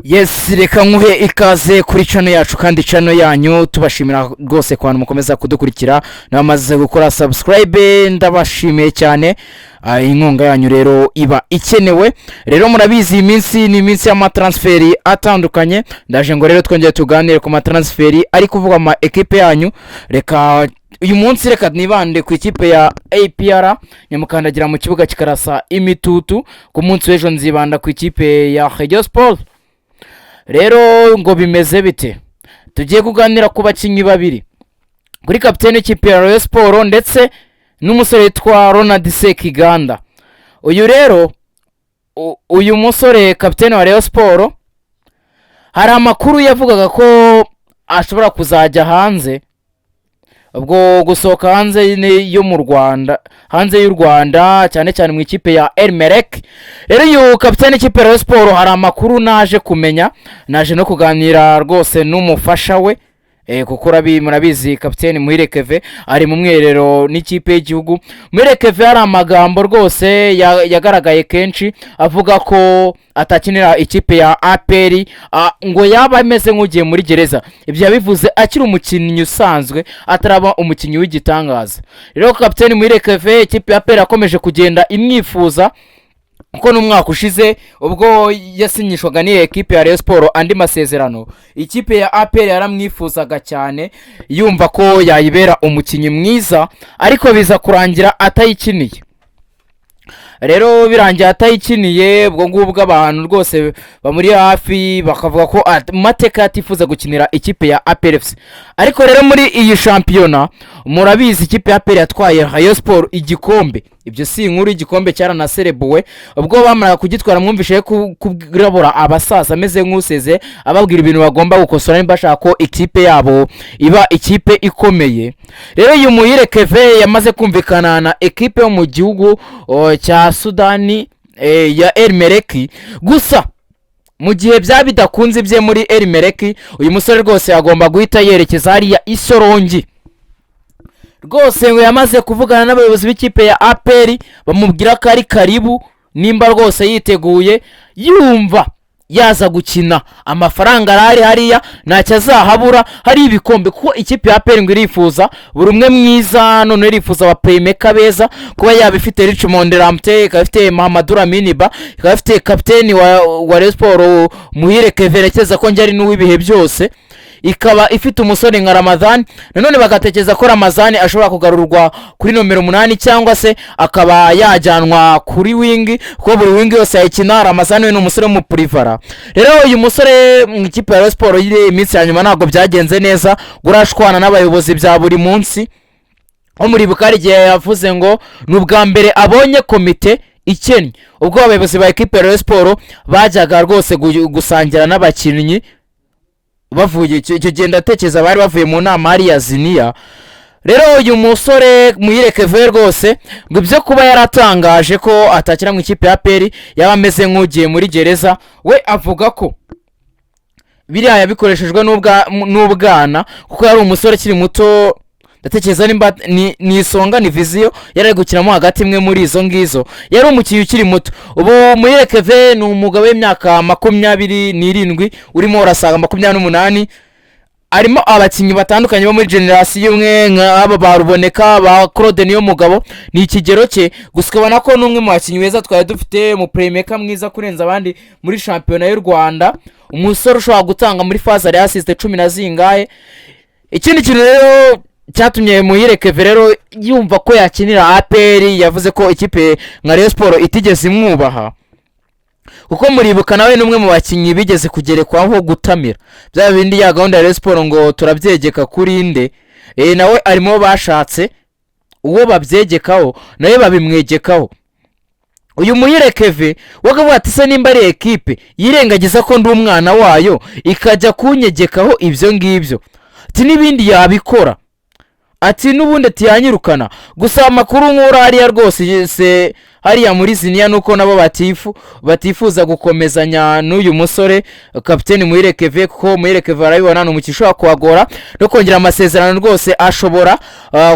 Yes, reka nkuhe ikaze kuri channel yacu kandi channel yanyu tubashimira rwose ku bantu mukomeza kudukurikira namaze gukora subscribe ndabashimiye cyane. Inkunga yanyu rero iba ikenewe. Rero murabizi iminsi ni iminsi y'amatransferi atandukanye, ndaje ngo rero twongeye tuganire ku matransferi ari kuvuga ama equipe yanyu. Reka uyu munsi reka nibande ku ikipe ya APR nyamukandagira mu kibuga kikarasa imitutu. Ku munsi w'ejo nzibanda ku ikipe ya Rayon Sport. Rero ngo bimeze bite? Tugiye kuganira ku bakinyi babiri, kuri kapiteni w'ikipe ya Rayon Sport ndetse n'umusore witwa Ronald Sekiganda. Uyu rero uyu musore kapiteni wa Rayon Sport hari amakuru yavugaga ko ashobora kuzajya hanze, ubwo gusohoka hanze yo mu Rwanda, hanze y'u Rwanda cyane cyane mu ikipe ya Elmerek. Rero uyu kapiteni w'ikipe ya Rayon Sport hari amakuru naje kumenya, naje no kuganira rwose n'umufasha we, kuko murabizi kapiteni Muhire Keve ari mu mwerero n'ikipe y'igihugu. Muhire Keve hari amagambo rwose yagaragaye kenshi avuga ko atakinira ikipe ya APR, ngo yaba ameze nk'ugiye muri gereza. Ibyo yabivuze akiri umukinnyi usanzwe ataraba umukinnyi w'igitangaza. Rero kapiteni Muhire Keve ikipe ya APR akomeje kugenda imwifuza, uko n'umwaka ushize ubwo yasinyishwaga n'iyi ekipe ya Rayon Sport andi masezerano, ikipe ya APR yaramwifuzaga cyane yumva ko yayibera umukinnyi mwiza, ariko biza kurangira atayikiniye. Rero birangiye atayikiniye, ubwo ngubwo abantu rwose bamuri hafi bakavuga ko mateka atifuza gukinira ikipe ya APR FC. Ariko rero muri iyi shampiyona murabizi ikipe ya APR yatwaye Rayon Sport igikombe. Ibyo si inkuru, igikombe cyaranaserebuwe, ubwo bamara kugitwara mwumvishe kugrabura abasaza ameze nk'useze ababwira ibintu bagomba gukosora nimba bashaka ko ikipe yabo iba ikipe ikomeye. Rero uyu Muhire Keve yamaze kumvikana na ekipe yo mu gihugu cya Sudani ya Elmerek. Gusa mu gihe bidakunze bye muri Elmerek, uyu musore rwose agomba guhita yerekeza hariya Isorongi. Rwose ngo yamaze kuvugana n'abayobozi b'ikipe ya APR bamubwira ko ari karibu, nimba rwose yiteguye yumva yaza gukina, amafaranga arari hariya ntacyo azahabura, hari ibikombe, kuko ikipe ya APR ngo irifuza buri umwe mwiza, none irifuza aba playmaker beza, kuba yabifite Richmond Ramte, ikafite Mahamadou Laminiba, ikafite kapiteni wa Rayon Sport Muhire Keve rekeza ko njye n'uwibihe byose, ikaba ifite umusore nka Ramazani. Nanone bagatekereza ko Ramazani ashobora kugarurwa kuri nomero 8 cyangwa se akaba yajyanwa kuri wing, kuko buri wing yose yayikina Ramazani we n'umusore mu Privara. Rero uyu musore mu ikipe ya Rayon Sport yire iminsi ya nyuma ntabwo byagenze neza, gurashwana n'abayobozi bya buri munsi. Muri Bukari gihe yavuze ngo n'ubwa mbere abonye komite ikennye, ubwo abayobozi ba ikipe ya Rayon Sport bajyaga rwose gusangira n'abakinnyi bavuye icyo genda tekereza bari bavuye mu nama hari ya Zinia. Rero uyu musore Muhire Keve rwose ngo ibyo kuba yaratangaje ko atakira mu ikipe ya APR yaba ameze nk'ugiye muri gereza, we avuga ko biriya yabikoreshejwe n'ubwana, kuko yari umusore kiri muto, ndatekereza nimba ni Isonga ni Viziyo yari gukinamo hagati imwe muri izo ngizo, yari umukinnyi ukiri muto. Ubu Muhire Keve ni umugabo w'imyaka 27 urimo urasaga 28, arimo abakinnyi batandukanye bo muri generation imwe nk'aba baruboneka ba Claude niyo mugabo, ni ikigero cye. Gusa ukabona ko n'umwe mu bakinnyi beza twari dufite mu playmaker mwiza kurenza abandi muri shampiyona y'u Rwanda, umusore ushobora gutanga muri phase ya assist 10 na zingahe. Ikindi kintu rero cyatumye Muhire Keve rero yumva ko yakinira APR, yavuze ko ikipe nka Rayon Sport itigeze imwubaha, kuko muribuka nawe n'umwe mu bakinnyi bigeze kugerekwaho gutamira bya bindi ya gahunda ya Rayon Sport ngo turabyegeka kuri inde, nawe arimo bashatse uwo babyegekaho nawe babimwegekaho. Uyu Muhire Keve wagavuga ati se nimba ari ekipe yirengagiza ko ndi umwana wayo ikajya kunyegekaho ibyo ngibyo, ati n'ibindi yabikora, ati n'ubundi tiyanyirukana. Gusa amakuru nk'ura hariya rwose se hariya muri Zinia nuko nabo batifuza gukomezanya n'uyu musore kapiteni Muhire Keve, kuko Muhire Keve arabibona n'umukisho kuhagora no kongera amasezerano rwose ashobora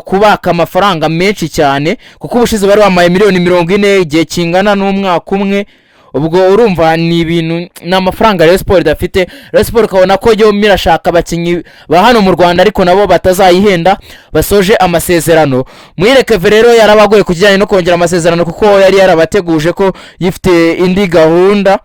kubaka amafaranga menshi cyane, kuko ubushize bari bamaye miliyoni 40 igihe kingana n'umwaka umwe. ubwo urumva ni ibintu n'amafaranga Rayon Sport idafite. Rayon Sport ukabona ko yo mirashaka abakinnyi ba hano mu Rwanda ariko nabo batazayihenda basoje amasezerano. Muyirekeve rero yarabagoye kujyanye no kongera amasezerano kuko yari yarabateguje ko yifite indi gahunda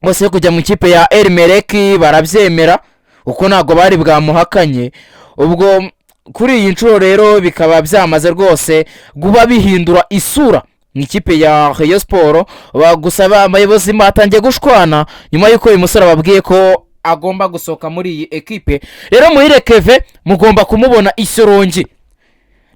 bose yo kujya mu kipe ya El Merreikh, barabyemera uko ntago bari bwamuhakanye. Ubwo kuri iyi nshuro rero bikaba byamaze rwose guba bihindura isura mu ikipe ya Rayon Sport. Bagusaba abayobozi batangiye gushwana nyuma yuko uyu musore babwiye ko agomba gusohoka muri iyi ekipe. Rero Muyirekeve mugomba kumubona Ishyorongi,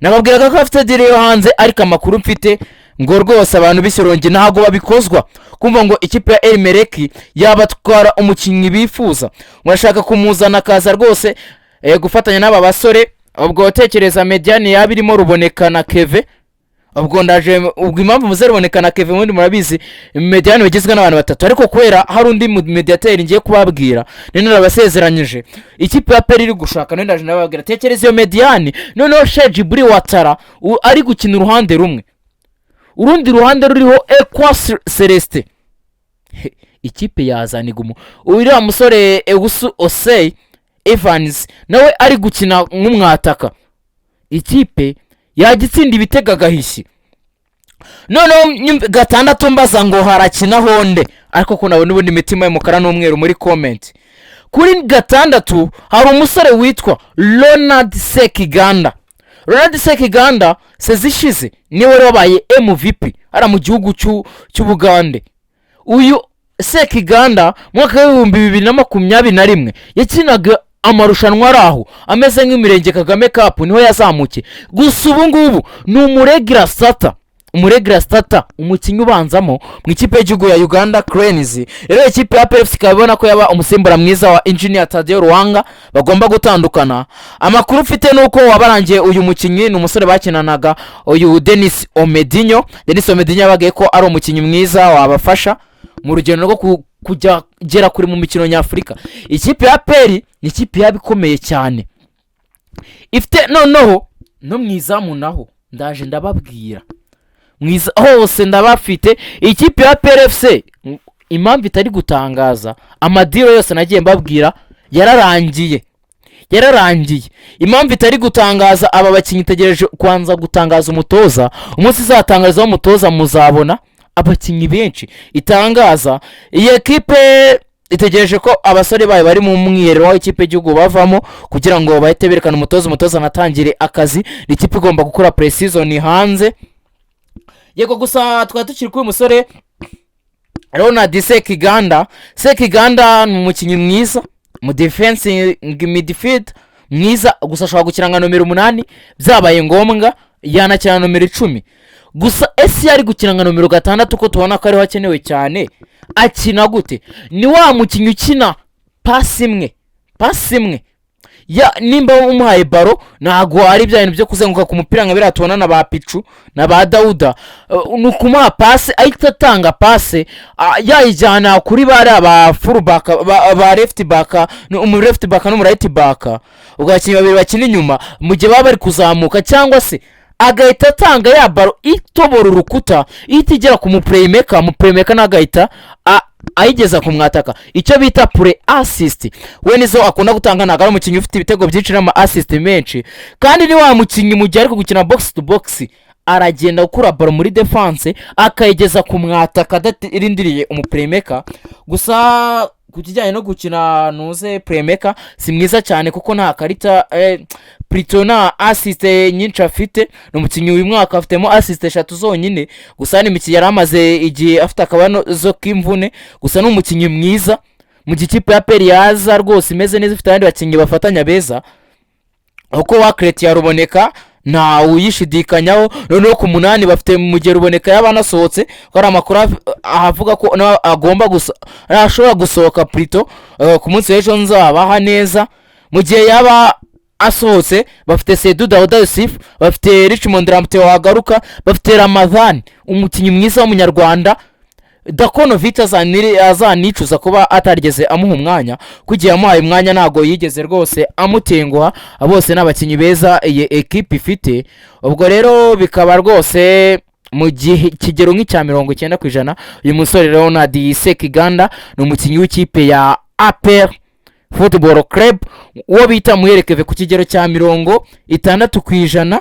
nababwiraga ko afite dire yo hanze ariko amakuru mfite ngo rwose abantu b'Ishyorongi ntago babikozwa kumva ngo ikipe ya El Merreikh yabatwara umukinnyi bifuza, murashaka kumuzana kaza rwose gufatanya n'aba basore. Ubwo tekereza Mediane yabirimo Ruboneka na Keve. Ubwo ndaje ubwo impamvu muze Ruboneka na Keve mundi murabizi Mediane bagizwe n'abantu batatu, ariko kwera hari undi mediateur ngiye kubabwira none nabasezeranyije ikipe ya PL iri gushaka none ndaje nababwira tekereza iyo Mediane none Sheji Buri Watara ari gukina uruhande rumwe, urundi ruhande ruriho Equas Celeste. Ikipe yazanigumo uriya musore Ewusu Osei Evans nawe ari gukina nk'umwataka, ikipe yagitsinda ibitego agahishyi. None gatandatu mbaza ngo harakina honde, ariko ko nabona ubundi imitima y'umukara n'umweru muri comment. Kuri gatandatu hari umusore witwa Ronald Sekiganda. Ronald Sekiganda sezishize niwe wabaye MVP ara mu gihugu cy'Ubugande. Uyu Sekiganda mwaka wa 2021 yakinaga amarushanwa araho ameze nk'imirenge Kagame Cup niho yazamuke. Gusa ubu ngubu ni umuregira starter umukinnyi ubanzamo mu ikipe y'igihugu ya Uganda Cranes. Rero ikipe ya PFC ikabona ko yaba umusimbura mwiza wa Engineer Tadeo Ruwanga bagomba gutandukana. Amakuru ufite nuko wabarangiye uyu mukinnyi ni umusore bakinanaga uyu Denis Omedinho yabagiye ko ari umukinnyi mwiza wabafasha mu rugendo rwo kujya gera kuri mu mikino nyafurika. Ikipe ya PL ni ikipe yabikomeye cyane ifite noneho no mwizamu naho ndaje ndababwira mwiza hose ndabafite. Ikipe ya PLFC impamvu itari gutangaza amadiro yose nagiye mbabwira yararangiye. Impamvu itari gutangaza aba bakinnyi tegereje kwanza gutangaza umutoza. Umunsi zatangaza umutoza muzabona abakinnyi benshi itangaza. Iyi ekipe itegereje ko abasore bayo bari mu mwirero wa ikipe y'igihugu bavamo kugira ngo bahite berekana umutoza natangire akazi. Ni ikipe igomba gukora pre-season hanze. Yego gusa twari tukiri kuri umusore Ronald Sekiganda ni umukinnyi mwiza mu defense midfield mwiza, gusa ashobora gukina nka nomero 8 byabaye ngombwa yanakina nomero 10. Gusa ese yari gukina nka nomero 6 uko tubona ko ariho hakenewe cyane. Akina gute? Ni wa mukinnyi ukina pasi imwe ya nimba umuhaye baro ntago ari bya bintu byo kuzenguka ku mupira nka biratubona na ba Pichu na ba Dauda. Nukumuha pasi ahita atanga pasi yayijyana kuri bari aba full back ba left back no left back no right back, ugakinnyi babiri bakina inyuma mu gihe baba bari kuzamuka, cyangwa se agahita atanga ya baro itobora urukuta ihita igera ku playmaker nagahita ayigeza ku mwataka, icyo bita pre assist. We nizo akunda gutanga nagara umukinnyi ufite ibitego byinshi n'ama assist menshi, kandi ni wa mukinnyi mu gihe ariko gukina box to box aragenda gukura baro muri defense akayigeza ku mwataka adarindiriye playmaker. Gusa kujyanye no gukina nuze playmaker si mwiza cyane kuko nta karita Pritona assist nyinshi afite. No mukinnyi uyu mwaka afitemo assist 3 zonyine, gusa ni imikino yaramaze igihe afite akabano zo kimvune. Gusa no mukinnyi mwiza mu gikipe ya PL yaza rwose imeze neza, ifite abandi bakinnyi bafatanya beza uko wa Crete ya Ruboneka nta uyishidikanyaho. Noneho ku 8 bafite mu gihe Ruboneka yabanasohotse ko ari amakuru ahavuga ko agomba ashobora gusohoka Prito ku munsi w'ejo nzabaha neza. Mu gihe yaba asohotse bafite Seydou Daouda Yusuf, bafite Richmond Ramte wagaruka, bafite Ramadhan umukinnyi mwiza w'umunyarwanda. Dakono Vita azanicuza kuba atarigeze amuha umwanya, kugiye amuhaye umwanya nago yigeze rwose amutenguha. Bose n'abakinnyi beza iyi equipe ifite. Ubwo rero bikaba rwose mu gihe kigero nk'icya 90%. Uyu musore Leonard Sekiganda ni umukinnyi w'ikipe ya APR Football Club, uwo bita muherekeve ku kigero cya 60%.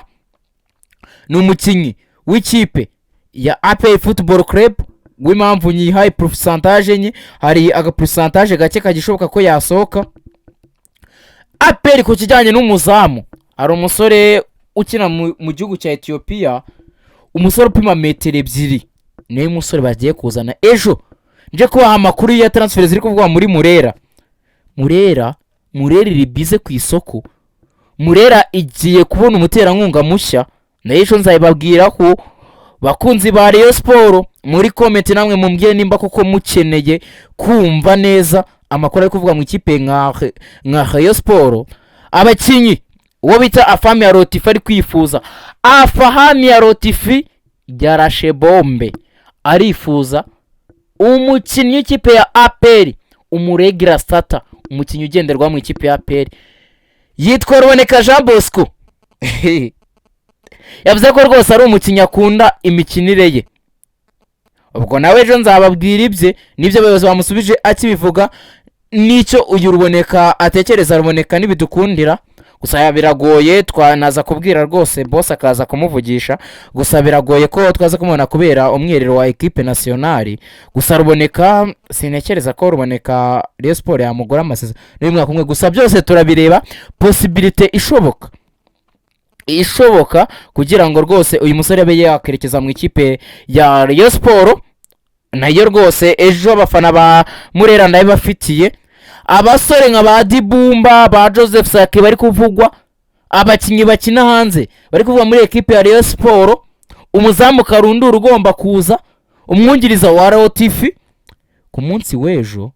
ni umukinnyi w'ikipe ya APR Football Club. w'impamvu nyihaye percentage nye, hari aga percentage gake kagishoboka ko yasohoka. APR ku kijyanye n'umuzamu, hari umusore ukina mu gihugu cya Ethiopia, umusore upima metero 2, niwe musore bagiye kuzana ejo. Nje kubaha amakuru ya transfer ziri kuvugwa muri Murera iri bize ku isoko. Murera igiye kubona umuterankunga mushya, na ejo nzabibabwira ko bakunzi ba Rayon Sport muri comment namwe mumbwiye nimba koko mukeneye kumva neza amakuru ari kuvuga mu ikipe nka Rayon Sport. Abakinyi uwo bita Afami ya Rotifi ari kwifuza, Afahami ya Rotifi yarashe bombe, arifuza umukinyi w'ikipe ya APR, umuregira starter, umukinyi ugenderwa mu ikipe ya APR yitwa Ruboneka Jean Bosco. Yavuze ko rwose ari umukinyi akunda imikinire ye. Ubwo nawe ejo nzababwira ibye nibyo abayobozi bamusubije akibivuga, nicyo uyu Ruboneka atekereza. Ruboneka nibidukundira, gusa biragoye, twanaza kubwira rwose boss akaza kumuvugisha, gusa biragoye ko twaza kumubona kubera umwirero wa equipe nationale. Gusa Ruboneka sinekereza ko Ruboneka Rayon Sport yamugura amasezerano n'imwaka umwe, gusa byose turabireba, possibility ishoboka kugira ngo rwose uyu musore abe yakerekeza mu ikipe ya Rayon Sport. Nayo rwose ejo abafana ba Murera ndaye bafitiye abasore nka ba Dibumba, ba Joseph Saki bari kuvugwa, abakinyi bakina hanze bari kuvugwa muri ekipe ya Rayon Sport. Umuzamu Karundura ugomba kuza, umwungiriza wa Rotifi ku munsi w'ejo.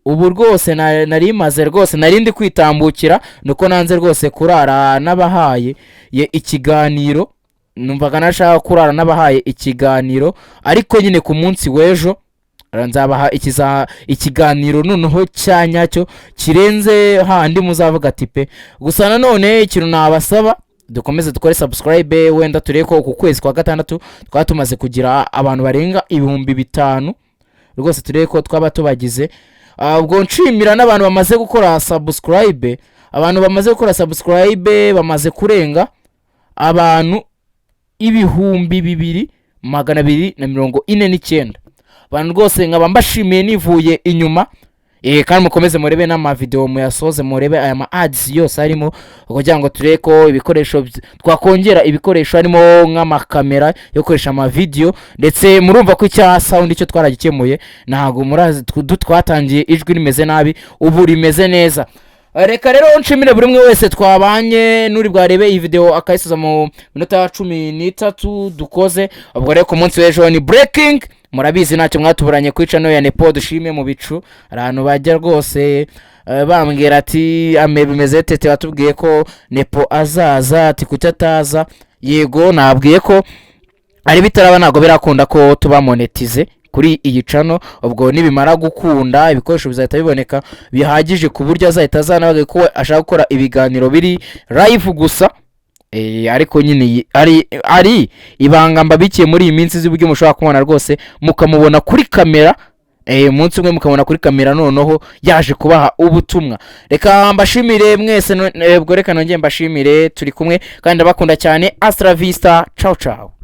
Ubu rwose narimaze rwose narindi kwitambukira, nuko nanze rwose kurara n'abahaye ikiganiro, numvaga nashaka kurara n'abahaye ikiganiro, ariko nyine ku munsi w'ejo nzabaha ikiganiro noneho cyanyacyo kirenze handi muzavuga ati pe. Gusa nanone ikintu nabasaba, dukomeze dukore subscribe, wenda tureko uku kwezi kwa gatandatu twatumaze kugira abantu barenga 5,000 rwose, tureko twaba tubagize. Ubwo nshimira n'abantu bamaze gukora subscribe, bamaze kurenga abantu 2,249. Abantu rwose nkaba mbashimiye nivuye inyuma. Kandi mukomeze murebe n'ama video muyasoze, murebe aya ma ads yose arimo, kugira ngo tureko ibikoresho twakongera, ibikoresho harimo nk'amakamera yo gukoresha ama video, ndetse murumva ko icya sound icyo twaragikemuye, ntago murazi twatangiye ijwi rimeze nabi, ubu rimeze neza. Reka rero nshimire buri umwe wese twabanye nuri bwarebe iyi video akayisuza mu minota 13 dukoze. Ubwo rero ku munsi w'ejo ni breaking, murabizi ntacyo mwatuburanye kwica no ya Nepo dushime mu bicu. Abantu bajya rwose bambwira ati ame bimeze tete, batubwiye ko Nepo azaza, ati kutataza. Yego nabwiye ko ari bitaraba, ntago birakunda ko tuba monetize kuri iyi channel. Ubwo nibimara gukunda ibikoresho bizahita biboneka bihagije ku buryo azahita azanabaga ko ashaka gukora ibiganiro biri live gusa. Ariko nyine ari ibanga mbabikiye muri iyi minsi z'uburyo mushobora kubona rwose mukamubona kuri kamera. Umunsi umwe mukabona kuri kamera noneho yaje kubaha ubutumwa. Reka mbashimire mwese, ubwo reka nongeye mbashimire, turi kumwe kandi ndabakunda cyane. Astra Vista, ciao ciao.